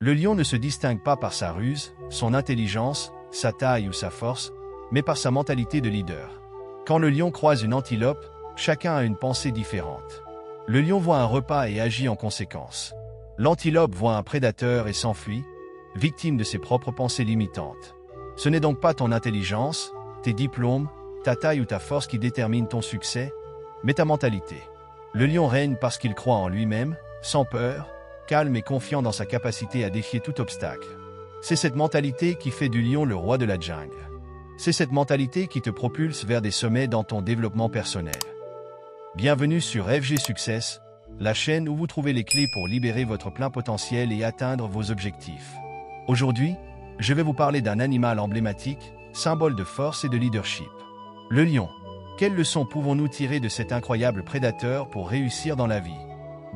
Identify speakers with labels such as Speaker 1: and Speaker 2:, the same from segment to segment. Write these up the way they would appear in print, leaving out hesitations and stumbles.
Speaker 1: Le lion ne se distingue pas par sa ruse, son intelligence, sa taille ou sa force, mais par sa mentalité de leader. Quand le lion croise une antilope, chacun a une pensée différente. Le lion voit un repas et agit en conséquence. L'antilope voit un prédateur et s'enfuit, victime de ses propres pensées limitantes. Ce n'est donc pas ton intelligence, tes diplômes, ta taille ou ta force qui déterminent ton succès, mais ta mentalité. Le lion règne parce qu'il croit en lui-même, sans peur, calme et confiant dans sa capacité à défier tout obstacle. C'est cette mentalité qui fait du lion le roi de la jungle. C'est cette mentalité qui te propulse vers des sommets dans ton développement personnel. Bienvenue sur FG Success, la chaîne où vous trouvez les clés pour libérer votre plein potentiel et atteindre vos objectifs. Aujourd'hui, je vais vous parler d'un animal emblématique, symbole de force et de leadership. Le lion. Quelles leçons pouvons-nous tirer de cet incroyable prédateur pour réussir dans la vie?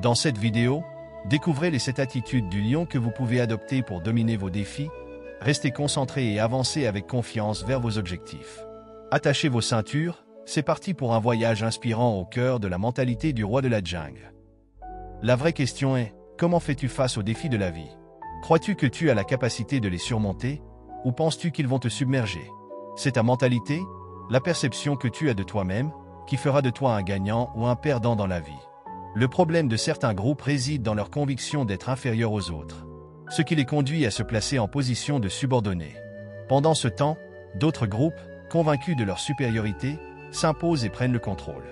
Speaker 1: Dans cette vidéo, découvrez les 7 attitudes du lion que vous pouvez adopter pour dominer vos défis. Restez concentrés et avancez avec confiance vers vos objectifs. Attachez vos ceintures, c'est parti pour un voyage inspirant au cœur de la mentalité du roi de la jungle. La vraie question est, comment fais-tu face aux défis de la vie? Crois-tu que tu as la capacité de les surmonter, ou penses-tu qu'ils vont te submerger? C'est ta mentalité, la perception que tu as de toi-même, qui fera de toi un gagnant ou un perdant dans la vie. Le problème de certains groupes réside dans leur conviction d'être inférieurs aux autres, ce qui les conduit à se placer en position de subordonnés. Pendant ce temps, d'autres groupes, convaincus de leur supériorité, s'imposent et prennent le contrôle.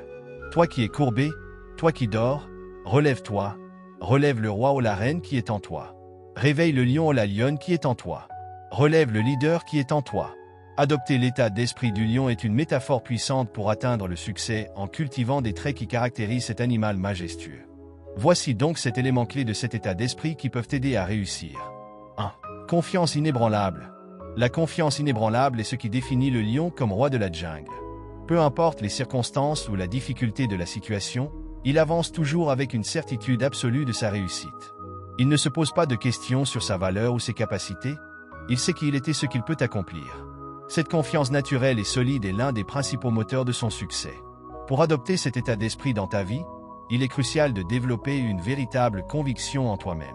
Speaker 1: Toi qui es courbé, toi qui dors, relève-toi, relève le roi ou la reine qui est en toi. Réveille le lion ou la lionne qui est en toi. Relève le leader qui est en toi. Adopter l'état d'esprit du lion est une métaphore puissante pour atteindre le succès en cultivant des traits qui caractérisent cet animal majestueux. Voici donc 7 éléments clés de cet état d'esprit qui peuvent t'aider à réussir. 1. Confiance inébranlable. La confiance inébranlable est ce qui définit le lion comme roi de la jungle. Peu importe les circonstances ou la difficulté de la situation, il avance toujours avec une certitude absolue de sa réussite. Il ne se pose pas de questions sur sa valeur ou ses capacités, il sait qu'il était ce qu'il peut accomplir. Cette confiance naturelle et solide est l'un des principaux moteurs de son succès. Pour adopter cet état d'esprit dans ta vie, il est crucial de développer une véritable conviction en toi-même.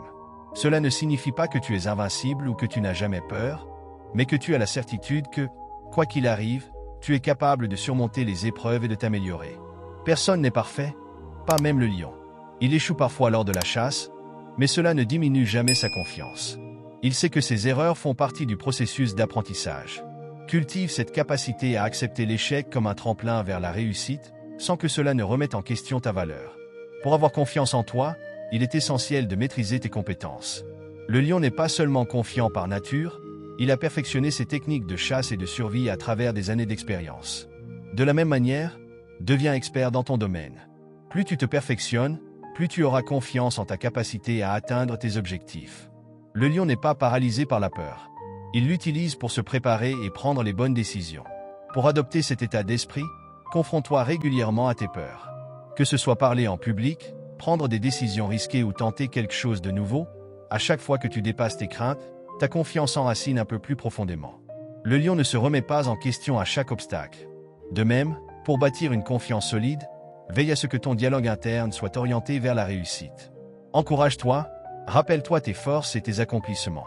Speaker 1: Cela ne signifie pas que tu es invincible ou que tu n'as jamais peur, mais que tu as la certitude que, quoi qu'il arrive, tu es capable de surmonter les épreuves et de t'améliorer. Personne n'est parfait, pas même le lion. Il échoue parfois lors de la chasse, mais cela ne diminue jamais sa confiance. Il sait que ses erreurs font partie du processus d'apprentissage. Cultive cette capacité à accepter l'échec comme un tremplin vers la réussite, sans que cela ne remette en question ta valeur. Pour avoir confiance en toi, il est essentiel de maîtriser tes compétences. Le lion n'est pas seulement confiant par nature, il a perfectionné ses techniques de chasse et de survie à travers des années d'expérience. De la même manière, deviens expert dans ton domaine. Plus tu te perfectionnes, plus tu auras confiance en ta capacité à atteindre tes objectifs. Le lion n'est pas paralysé par la peur. Il l'utilise pour se préparer et prendre les bonnes décisions. Pour adopter cet état d'esprit, confronte-toi régulièrement à tes peurs. Que ce soit parler en public, prendre des décisions risquées ou tenter quelque chose de nouveau, à chaque fois que tu dépasses tes craintes, ta confiance s'enracine un peu plus profondément. Le lion ne se remet pas en question à chaque obstacle. De même, pour bâtir une confiance solide, veille à ce que ton dialogue interne soit orienté vers la réussite. Encourage-toi, rappelle-toi tes forces et tes accomplissements.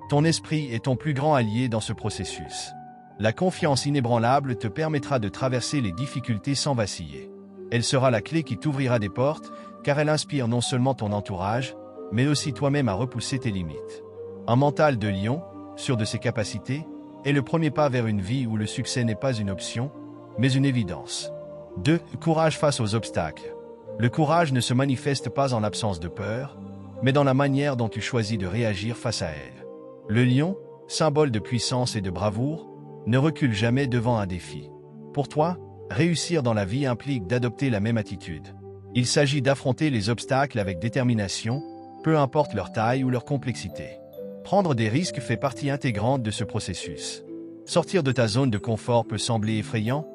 Speaker 1: Ton esprit est ton plus grand allié dans ce processus. La confiance inébranlable te permettra de traverser les difficultés sans vaciller. Elle sera la clé qui t'ouvrira des portes, car elle inspire non seulement ton entourage, mais aussi toi-même à repousser tes limites. Un mental de lion, sûr de ses capacités, est le premier pas vers une vie où le succès n'est pas une option, mais une évidence. 2. Courage face aux obstacles. Le courage ne se manifeste pas en l'absence de peur, mais dans la manière dont tu choisis de réagir face à elle. Le lion, symbole de puissance et de bravoure, ne recule jamais devant un défi. Pour toi, réussir dans la vie implique d'adopter la même attitude. Il s'agit d'affronter les obstacles avec détermination, peu importe leur taille ou leur complexité. Prendre des risques fait partie intégrante de ce processus. Sortir de ta zone de confort peut sembler effrayant,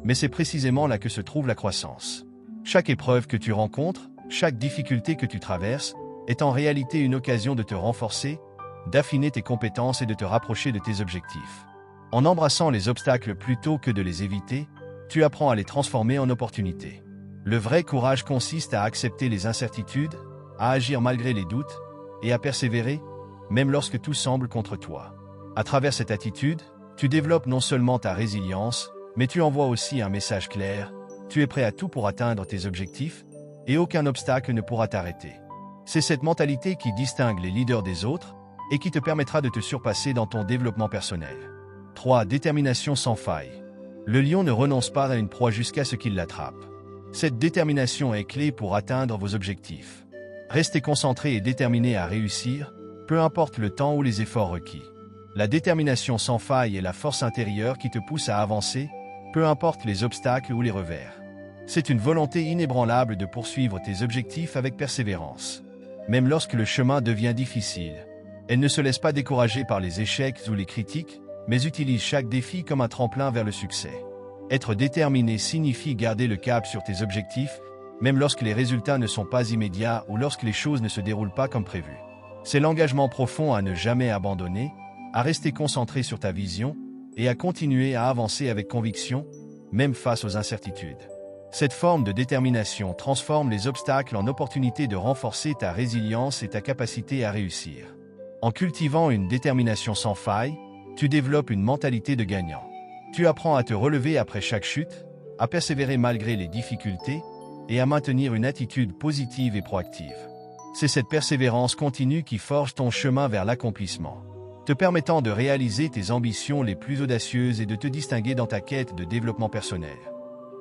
Speaker 1: mais c'est précisément là que se trouve la croissance. Chaque épreuve que tu rencontres, chaque difficulté que tu traverses, est en réalité une occasion de te renforcer, d'affiner tes compétences et de te rapprocher de tes objectifs. En embrassant les obstacles plutôt que de les éviter, tu apprends à les transformer en opportunités. Le vrai courage consiste à accepter les incertitudes, à agir malgré les doutes, et à persévérer, même lorsque tout semble contre toi. À travers cette attitude, tu développes non seulement ta résilience, mais tu envoies aussi un message clair: tu es prêt à tout pour atteindre tes objectifs, et aucun obstacle ne pourra t'arrêter. C'est cette mentalité qui distingue les leaders des autres et qui te permettra de te surpasser dans ton développement personnel. 3. Détermination sans faille. Le lion ne renonce pas à une proie jusqu'à ce qu'il l'attrape. Cette détermination est clé pour atteindre vos objectifs. Restez concentré et déterminé à réussir, peu importe le temps ou les efforts requis. La détermination sans faille est la force intérieure qui te pousse à avancer, peu importe les obstacles ou les revers. C'est une volonté inébranlable de poursuivre tes objectifs avec persévérance. Même lorsque le chemin devient difficile, elle ne se laisse pas décourager par les échecs ou les critiques, mais utilise chaque défi comme un tremplin vers le succès. Être déterminé signifie garder le cap sur tes objectifs, même lorsque les résultats ne sont pas immédiats ou lorsque les choses ne se déroulent pas comme prévu. C'est l'engagement profond à ne jamais abandonner, à rester concentré sur ta vision et à continuer à avancer avec conviction, même face aux incertitudes. Cette forme de détermination transforme les obstacles en opportunités de renforcer ta résilience et ta capacité à réussir. En cultivant une détermination sans faille, tu développes une mentalité de gagnant. Tu apprends à te relever après chaque chute, à persévérer malgré les difficultés et à maintenir une attitude positive et proactive. C'est cette persévérance continue qui forge ton chemin vers l'accomplissement, te permettant de réaliser tes ambitions les plus audacieuses et de te distinguer dans ta quête de développement personnel.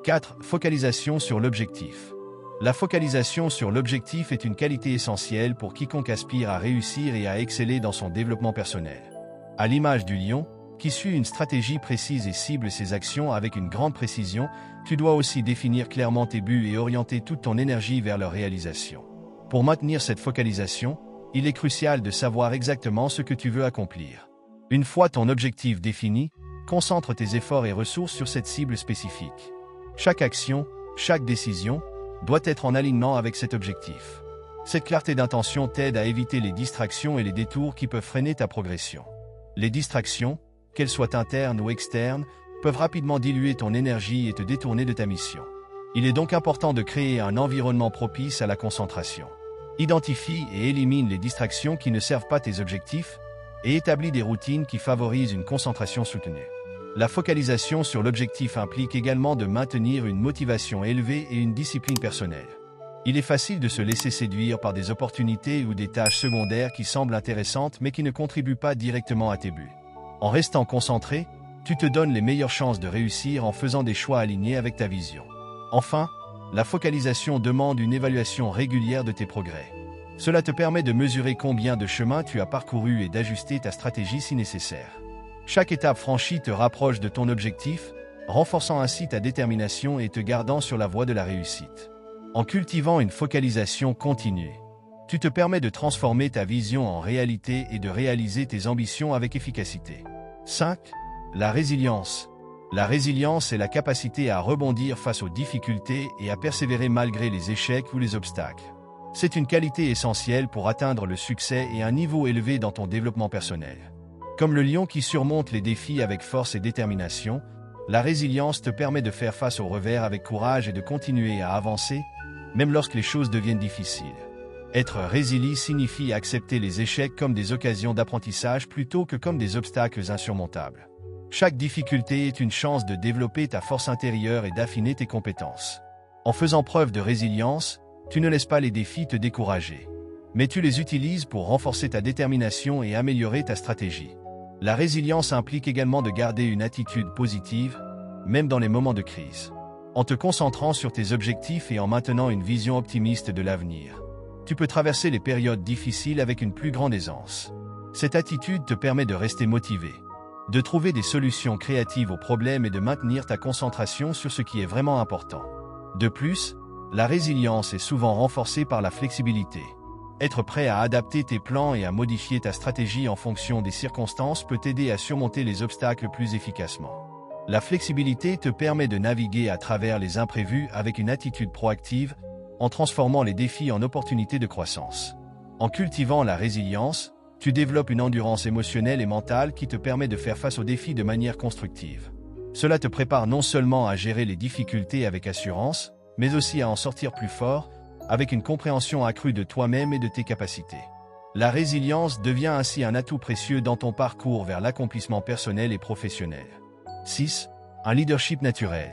Speaker 1: 4. Focalisation sur l'objectif. La focalisation sur l'objectif est une qualité essentielle pour quiconque aspire à réussir et à exceller dans son développement personnel. À l'image du lion, qui suit une stratégie précise et cible ses actions avec une grande précision, tu dois aussi définir clairement tes buts et orienter toute ton énergie vers leur réalisation. Pour maintenir cette focalisation, il est crucial de savoir exactement ce que tu veux accomplir. Une fois ton objectif défini, concentre tes efforts et ressources sur cette cible spécifique. Chaque action, chaque décision, doit être en alignement avec cet objectif. Cette clarté d'intention t'aide à éviter les distractions et les détours qui peuvent freiner ta progression. Les distractions, qu'elles soient internes ou externes, peuvent rapidement diluer ton énergie et te détourner de ta mission. Il est donc important de créer un environnement propice à la concentration. Identifie et élimine les distractions qui ne servent pas tes objectifs et établis des routines qui favorisent une concentration soutenue. La focalisation sur l'objectif implique également de maintenir une motivation élevée et une discipline personnelle. Il est facile de se laisser séduire par des opportunités ou des tâches secondaires qui semblent intéressantes mais qui ne contribuent pas directement à tes buts. En restant concentré, tu te donnes les meilleures chances de réussir en faisant des choix alignés avec ta vision. Enfin, la focalisation demande une évaluation régulière de tes progrès. Cela te permet de mesurer combien de chemin tu as parcouru et d'ajuster ta stratégie si nécessaire. Chaque étape franchie te rapproche de ton objectif, renforçant ainsi ta détermination et te gardant sur la voie de la réussite. En cultivant une focalisation continue, tu te permets de transformer ta vision en réalité et de réaliser tes ambitions avec efficacité. 5. La résilience. La résilience est la capacité à rebondir face aux difficultés et à persévérer malgré les échecs ou les obstacles. C'est une qualité essentielle pour atteindre le succès et un niveau élevé dans ton développement personnel. Comme le lion qui surmonte les défis avec force et détermination, la résilience te permet de faire face aux revers avec courage et de continuer à avancer, même lorsque les choses deviennent difficiles. Être résilient signifie accepter les échecs comme des occasions d'apprentissage plutôt que comme des obstacles insurmontables. Chaque difficulté est une chance de développer ta force intérieure et d'affiner tes compétences. En faisant preuve de résilience, tu ne laisses pas les défis te décourager, mais tu les utilises pour renforcer ta détermination et améliorer ta stratégie. La résilience implique également de garder une attitude positive, même dans les moments de crise. En te concentrant sur tes objectifs et en maintenant une vision optimiste de l'avenir, tu peux traverser les périodes difficiles avec une plus grande aisance. Cette attitude te permet de rester motivé, de trouver des solutions créatives aux problèmes et de maintenir ta concentration sur ce qui est vraiment important. De plus, la résilience est souvent renforcée par la flexibilité. Être prêt à adapter tes plans et à modifier ta stratégie en fonction des circonstances peut t'aider à surmonter les obstacles plus efficacement. La flexibilité te permet de naviguer à travers les imprévus avec une attitude proactive, en transformant les défis en opportunités de croissance. En cultivant la résilience, tu développes une endurance émotionnelle et mentale qui te permet de faire face aux défis de manière constructive. Cela te prépare non seulement à gérer les difficultés avec assurance, mais aussi à en sortir plus fort, avec une compréhension accrue de toi-même et de tes capacités. La résilience devient ainsi un atout précieux dans ton parcours vers l'accomplissement personnel et professionnel. 6. Un leadership naturel.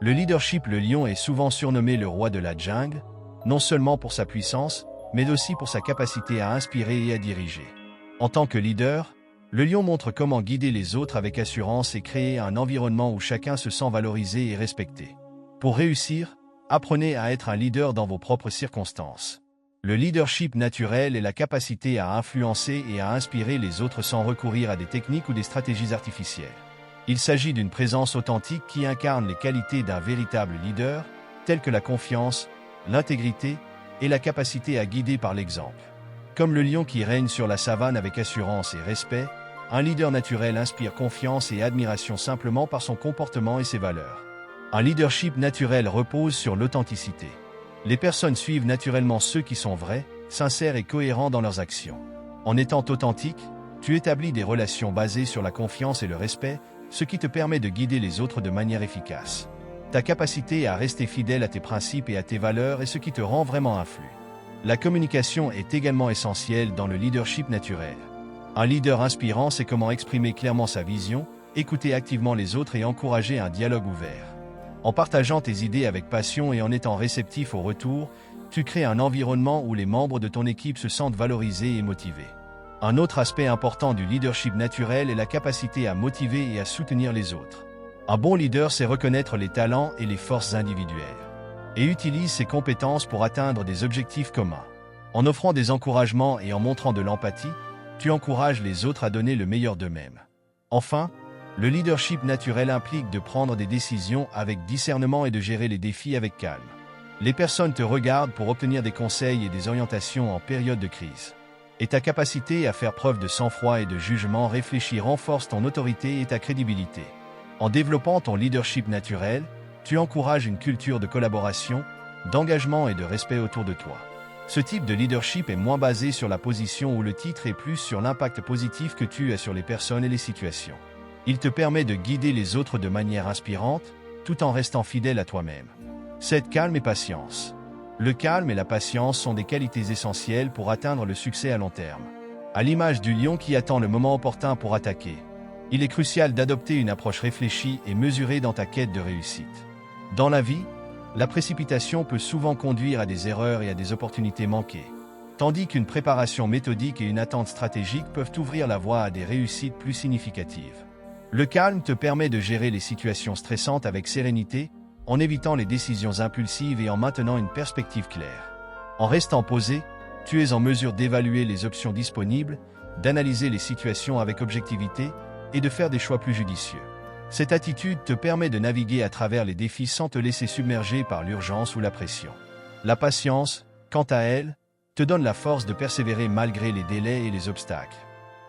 Speaker 1: Le leadership le lion est souvent surnommé le roi de la jungle, non seulement pour sa puissance, mais aussi pour sa capacité à inspirer et à diriger. En tant que leader, le lion montre comment guider les autres avec assurance et créer un environnement où chacun se sent valorisé et respecté. Pour réussir, apprenez à être un leader dans vos propres circonstances. Le leadership naturel est la capacité à influencer et à inspirer les autres sans recourir à des techniques ou des stratégies artificielles. Il s'agit d'une présence authentique qui incarne les qualités d'un véritable leader, telles que la confiance, l'intégrité et la capacité à guider par l'exemple. Comme le lion qui règne sur la savane avec assurance et respect, un leader naturel inspire confiance et admiration simplement par son comportement et ses valeurs. Un leadership naturel repose sur l'authenticité. Les personnes suivent naturellement ceux qui sont vrais, sincères et cohérents dans leurs actions. En étant authentique, tu établis des relations basées sur la confiance et le respect, ce qui te permet de guider les autres de manière efficace. Ta capacité à rester fidèle à tes principes et à tes valeurs est ce qui te rend vraiment influent. La communication est également essentielle dans le leadership naturel. Un leader inspirant sait comment exprimer clairement sa vision, écouter activement les autres et encourager un dialogue ouvert. En partageant tes idées avec passion et en étant réceptif au retour, tu crées un environnement où les membres de ton équipe se sentent valorisés et motivés. Un autre aspect important du leadership naturel est la capacité à motiver et à soutenir les autres. Un bon leader sait reconnaître les talents et les forces individuelles et utilise ses compétences pour atteindre des objectifs communs. En offrant des encouragements et en montrant de l'empathie, tu encourages les autres à donner le meilleur d'eux-mêmes. Enfin, le leadership naturel implique de prendre des décisions avec discernement et de gérer les défis avec calme. Les personnes te regardent pour obtenir des conseils et des orientations en période de crise. Et ta capacité à faire preuve de sang-froid et de jugement réfléchi renforce ton autorité et ta crédibilité. En développant ton leadership naturel, tu encourages une culture de collaboration, d'engagement et de respect autour de toi. Ce type de leadership est moins basé sur la position ou le titre et plus sur l'impact positif que tu as sur les personnes et les situations. Il te permet de guider les autres de manière inspirante, tout en restant fidèle à toi-même. 7. Calme et patience. Le calme et la patience sont des qualités essentielles pour atteindre le succès à long terme. À l'image du lion qui attend le moment opportun pour attaquer, il est crucial d'adopter une approche réfléchie et mesurée dans ta quête de réussite. Dans la vie, la précipitation peut souvent conduire à des erreurs et à des opportunités manquées, tandis qu'une préparation méthodique et une attente stratégique peuvent ouvrir la voie à des réussites plus significatives. Le calme te permet de gérer les situations stressantes avec sérénité, en évitant les décisions impulsives et en maintenant une perspective claire. En restant posé, tu es en mesure d'évaluer les options disponibles, d'analyser les situations avec objectivité et de faire des choix plus judicieux. Cette attitude te permet de naviguer à travers les défis sans te laisser submerger par l'urgence ou la pression. La patience, quant à elle, te donne la force de persévérer malgré les délais et les obstacles.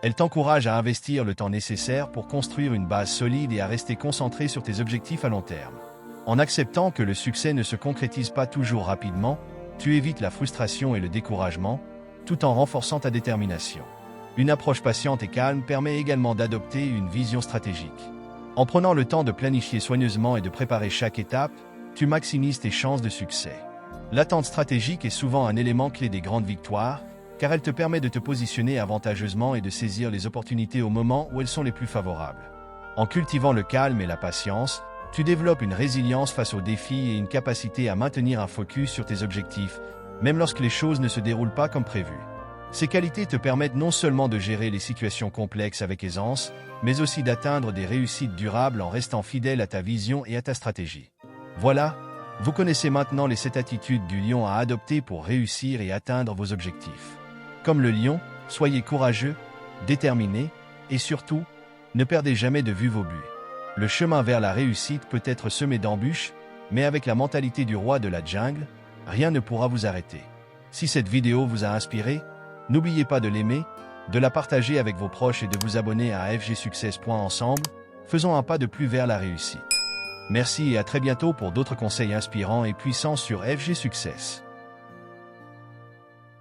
Speaker 1: Elle t'encourage à investir le temps nécessaire pour construire une base solide et à rester concentré sur tes objectifs à long terme. En acceptant que le succès ne se concrétise pas toujours rapidement, tu évites la frustration et le découragement, tout en renforçant ta détermination. Une approche patiente et calme permet également d'adopter une vision stratégique. En prenant le temps de planifier soigneusement et de préparer chaque étape, tu maximises tes chances de succès. L'attente stratégique est souvent un élément clé des grandes victoires, car elle te permet de te positionner avantageusement et de saisir les opportunités au moment où elles sont les plus favorables. En cultivant le calme et la patience, tu développes une résilience face aux défis et une capacité à maintenir un focus sur tes objectifs, même lorsque les choses ne se déroulent pas comme prévu. Ces qualités te permettent non seulement de gérer les situations complexes avec aisance, mais aussi d'atteindre des réussites durables en restant fidèle à ta vision et à ta stratégie. Voilà, vous connaissez maintenant les 7 attitudes du lion à adopter pour réussir et atteindre vos objectifs. Comme le lion, soyez courageux, déterminés, et surtout, ne perdez jamais de vue vos buts. Le chemin vers la réussite peut être semé d'embûches, mais avec la mentalité du roi de la jungle, rien ne pourra vous arrêter. Si cette vidéo vous a inspiré, n'oubliez pas de l'aimer, de la partager avec vos proches et de vous abonner à FG Success. Ensemble, faisons un pas de plus vers la réussite. Merci et à très bientôt pour d'autres conseils inspirants et puissants sur FG Success.